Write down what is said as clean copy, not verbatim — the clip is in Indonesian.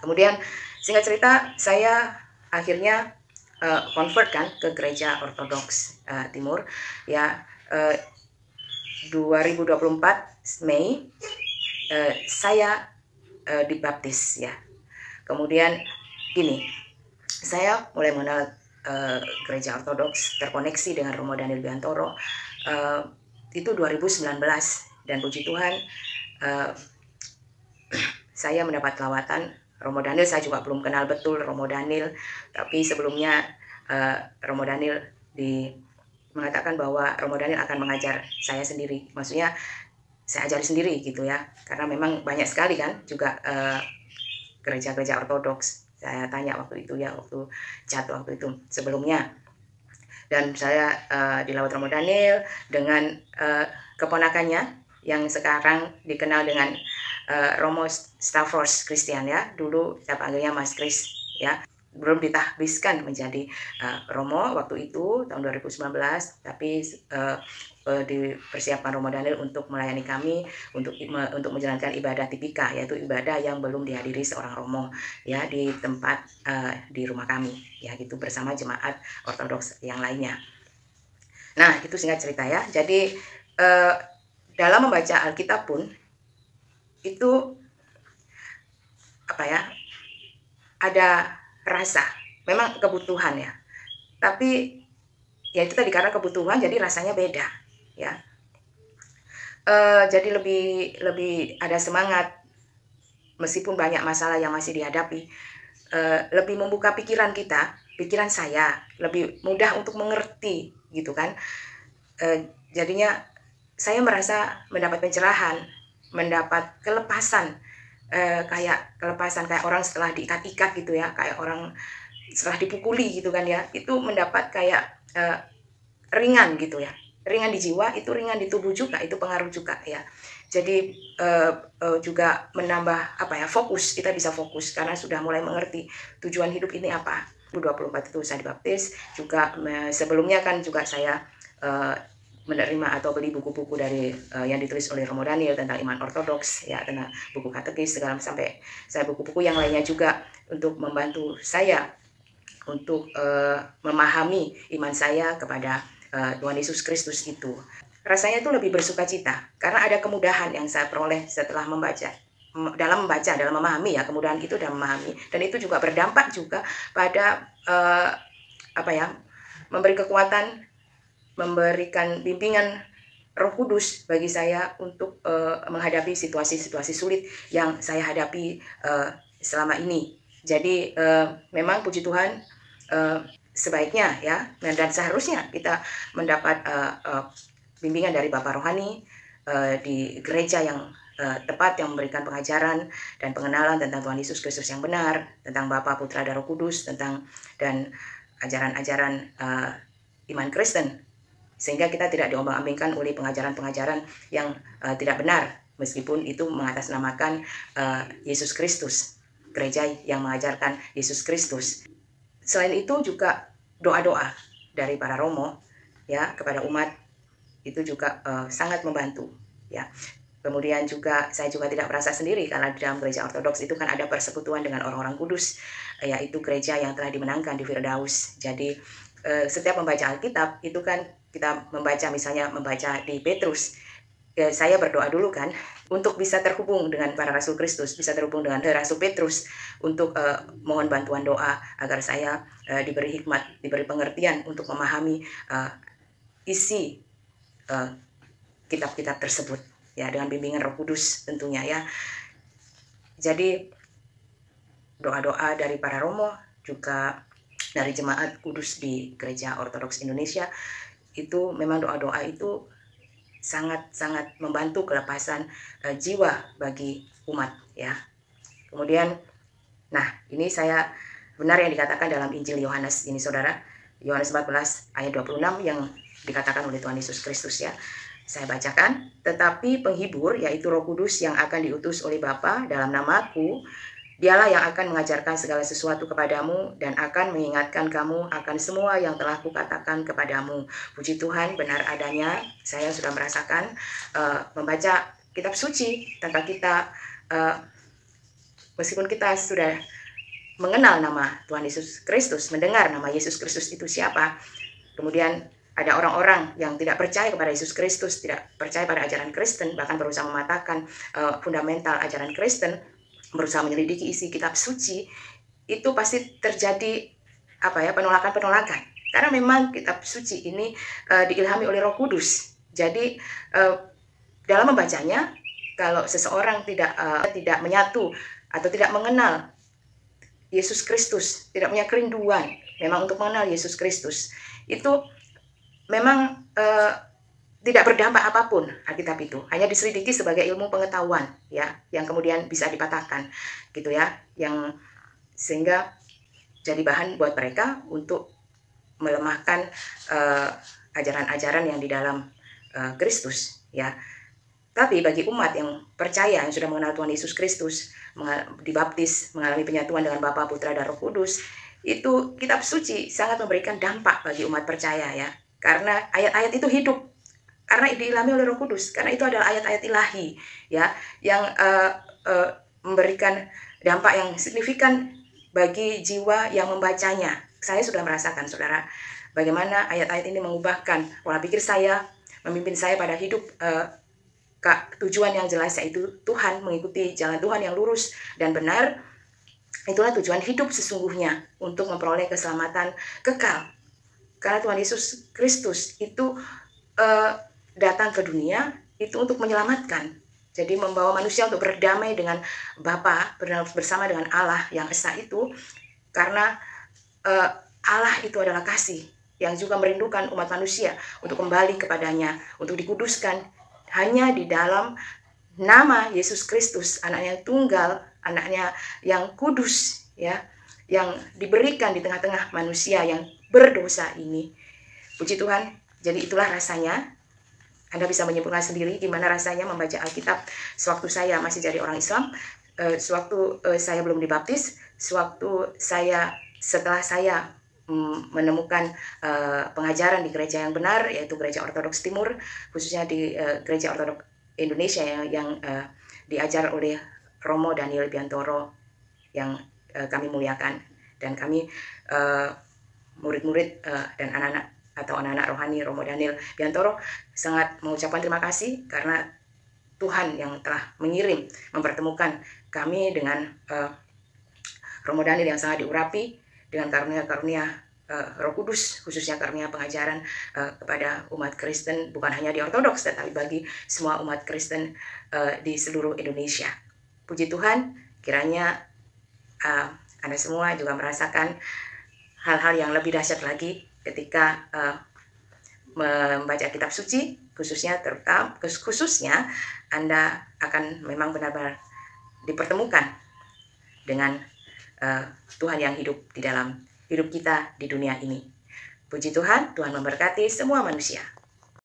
Kemudian singkat cerita saya akhirnya convert kan ke gereja Ortodoks Timur ya. 2024 Mei saya dibaptis ya. Kemudian gini, saya mulai mengenal gereja Ortodoks, terkoneksi dengan Romo Daniel Biantoro itu 2019, dan puji Tuhan saya mendapat lawatan Romo Daniel. Saya juga belum kenal betul Romo Daniel, tapi sebelumnya Romo Daniel mengatakan bahwa Romo Daniel akan mengajar saya sendiri, maksudnya saya ajari sendiri gitu ya, karena memang banyak sekali kan juga gereja-gereja Ortodoks. Saya tanya waktu itu ya, waktu chat waktu itu sebelumnya, dan saya dilawat Romo Daniel dengan keponakannya yang sekarang dikenal dengan Romo Stavros Christian ya, dulu saya panggilnya Mas Kris ya. Belum ditahbiskan menjadi Romo waktu itu tahun 2019, tapi dipersiapkan Romo Daniel untuk melayani kami, untuk menjalankan ibadah tipika, yaitu ibadah yang belum dihadiri seorang Romo ya, di tempat di rumah kami ya gitu, bersama jemaat Ortodoks yang lainnya. Nah itu singkat cerita ya. Jadi dalam membaca Alkitab pun itu apa ya, ada rasa, memang kebutuhan ya, tapi ya itu tadi, karena kebutuhan jadi rasanya beda ya. Jadi lebih ada semangat meskipun banyak masalah yang masih dihadapi, lebih membuka pikiran kita, pikiran saya lebih mudah untuk mengerti gitu kan. Jadinya saya merasa mendapat pencerahan, mendapat kelepasan, kayak orang setelah diikat-ikat gitu ya, kayak orang setelah dipukuli gitu kan ya, itu mendapat kayak ringan gitu ya, ringan di jiwa, itu ringan di tubuh juga, itu pengaruh juga ya. Jadi juga menambah apa ya, fokus, kita bisa fokus karena sudah mulai mengerti tujuan hidup ini apa. 2024 itu saya dibaptis juga. Sebelumnya kan juga saya menerima atau beli buku-buku dari yang ditulis oleh Romo Daniel tentang iman ortodoks ya, tentang buku katekis segala, sampai saya buku-buku yang lainnya juga untuk membantu saya untuk memahami iman saya kepada Tuhan Yesus Kristus itu. Rasanya itu lebih bersukacita karena ada kemudahan yang saya peroleh setelah membaca, dalam memahami ya, kemudahan itu dalam memahami, dan itu juga berdampak juga pada apa ya, memberi kekuatan, memberikan bimbingan Roh Kudus bagi saya untuk menghadapi situasi-situasi sulit yang saya hadapi selama ini. Jadi memang puji Tuhan, sebaiknya ya, dan seharusnya kita mendapat bimbingan dari Bapak Rohani di gereja yang tepat, yang memberikan pengajaran dan pengenalan tentang Tuhan Yesus Kristus yang benar, tentang Bapa, Putra, dan Roh Kudus, dan ajaran-ajaran iman Kristen, sehingga kita tidak diombang-ambingkan oleh pengajaran-pengajaran yang tidak benar, meskipun itu mengatasnamakan Yesus Kristus, gereja yang mengajarkan Yesus Kristus. Selain itu juga doa-doa dari para romo ya kepada umat itu juga sangat membantu ya. Kemudian juga saya juga tidak merasa sendiri, karena di dalam gereja Ortodoks itu kan ada persekutuan dengan orang-orang kudus, yaitu gereja yang telah dimenangkan di Firdaus. Jadi setiap membaca Alkitab itu kan kita membaca, misalnya membaca di Petrus, saya berdoa dulu kan untuk bisa terhubung dengan para Rasul Kristus, bisa terhubung dengan Rasul Petrus, untuk mohon bantuan doa agar saya diberi hikmat, diberi pengertian untuk memahami isi kitab-kitab tersebut ya, dengan bimbingan Roh Kudus tentunya ya. Jadi doa-doa dari para romo, juga dari jemaat kudus di Gereja Ortodoks Indonesia, itu memang doa-doa itu sangat-sangat membantu kelepasan jiwa bagi umat ya. Kemudian, nah ini saya benar yang dikatakan dalam Injil Yohanes ini saudara, Yohanes 14 ayat 26 yang dikatakan oleh Tuhan Yesus Kristus ya. Saya bacakan, tetapi penghibur, yaitu Roh Kudus yang akan diutus oleh Bapa dalam namaku, dialah yang akan mengajarkan segala sesuatu kepadamu dan akan mengingatkan kamu akan semua yang telah kukatakan kepadamu. Puji Tuhan, benar adanya saya sudah merasakan membaca kitab suci tentang kita meskipun kita sudah mengenal nama Tuhan Yesus Kristus, mendengar nama Yesus Kristus itu siapa, kemudian ada orang-orang yang tidak percaya kepada Yesus Kristus, tidak percaya pada ajaran Kristen, bahkan berusaha mematahkan fundamental ajaran Kristen, berusaha menyelidiki isi kitab suci, itu pasti terjadi penolakan-penolakan. Karena memang kitab suci ini diilhami oleh Roh Kudus. Jadi dalam membacanya, kalau seseorang tidak menyatu atau tidak mengenal Yesus Kristus, tidak punya kerinduan memang untuk mengenal Yesus Kristus, itu memang tidak berdampak apapun Alkitab itu, hanya diselidiki sebagai ilmu pengetahuan ya, yang kemudian bisa dipatahkan gitu ya, yang sehingga jadi bahan buat mereka untuk melemahkan ajaran-ajaran yang di dalam Kristus ya. Tapi bagi umat yang percaya, yang sudah mengenal Tuhan Yesus Kristus, dibaptis, mengalami penyatuan dengan Bapa, Putra, dan Roh Kudus, itu kitab suci sangat memberikan dampak bagi umat percaya ya. Karena ayat-ayat itu hidup, karena diilhami oleh Roh Kudus, karena itu adalah ayat-ayat ilahi ya, yang memberikan dampak yang signifikan bagi jiwa yang membacanya. Saya sudah merasakan, saudara, bagaimana ayat-ayat ini mengubahkan pola pikir saya, memimpin saya pada hidup tujuan yang jelas, yaitu Tuhan, mengikuti jalan Tuhan yang lurus dan benar. Itulah tujuan hidup sesungguhnya, untuk memperoleh keselamatan kekal. Karena Tuhan Yesus Kristus itu datang ke dunia itu untuk menyelamatkan. Jadi membawa manusia untuk berdamai dengan Bapa, bersama dengan Allah yang esa itu. Karena Allah itu adalah kasih yang juga merindukan umat manusia untuk kembali kepadanya, untuk dikuduskan hanya di dalam nama Yesus Kristus, anaknya yang tunggal, anaknya yang kudus ya, yang diberikan di tengah-tengah manusia yang berdosa ini. Puji Tuhan. Jadi itulah rasanya. Anda bisa menyimpulkan sendiri gimana rasanya membaca Alkitab sewaktu saya masih jadi orang Islam, sewaktu saya belum dibaptis, setelah saya menemukan pengajaran di gereja yang benar, yaitu Gereja Ortodoks Timur, khususnya di Gereja Ortodoks Indonesia yang diajar oleh Romo Daniel Biantoro, yang kami muliakan, dan kami murid-murid dan anak-anak rohani Romo Daniel Biantoro sangat mengucapkan terima kasih karena Tuhan yang telah mengirim, mempertemukan kami dengan Romo Daniel yang sangat diurapi dengan karunia-karunia Roh Kudus, khususnya karunia pengajaran kepada umat Kristen, bukan hanya di Ortodoks, tetapi bagi semua umat Kristen di seluruh Indonesia. Puji Tuhan, kiranya Anda semua juga merasakan hal-hal yang lebih dahsyat lagi ketika membaca kitab suci, khususnya Anda akan memang benar-benar dipertemukan dengan Tuhan yang hidup di dalam hidup kita di dunia ini. Puji Tuhan, Tuhan memberkati semua manusia.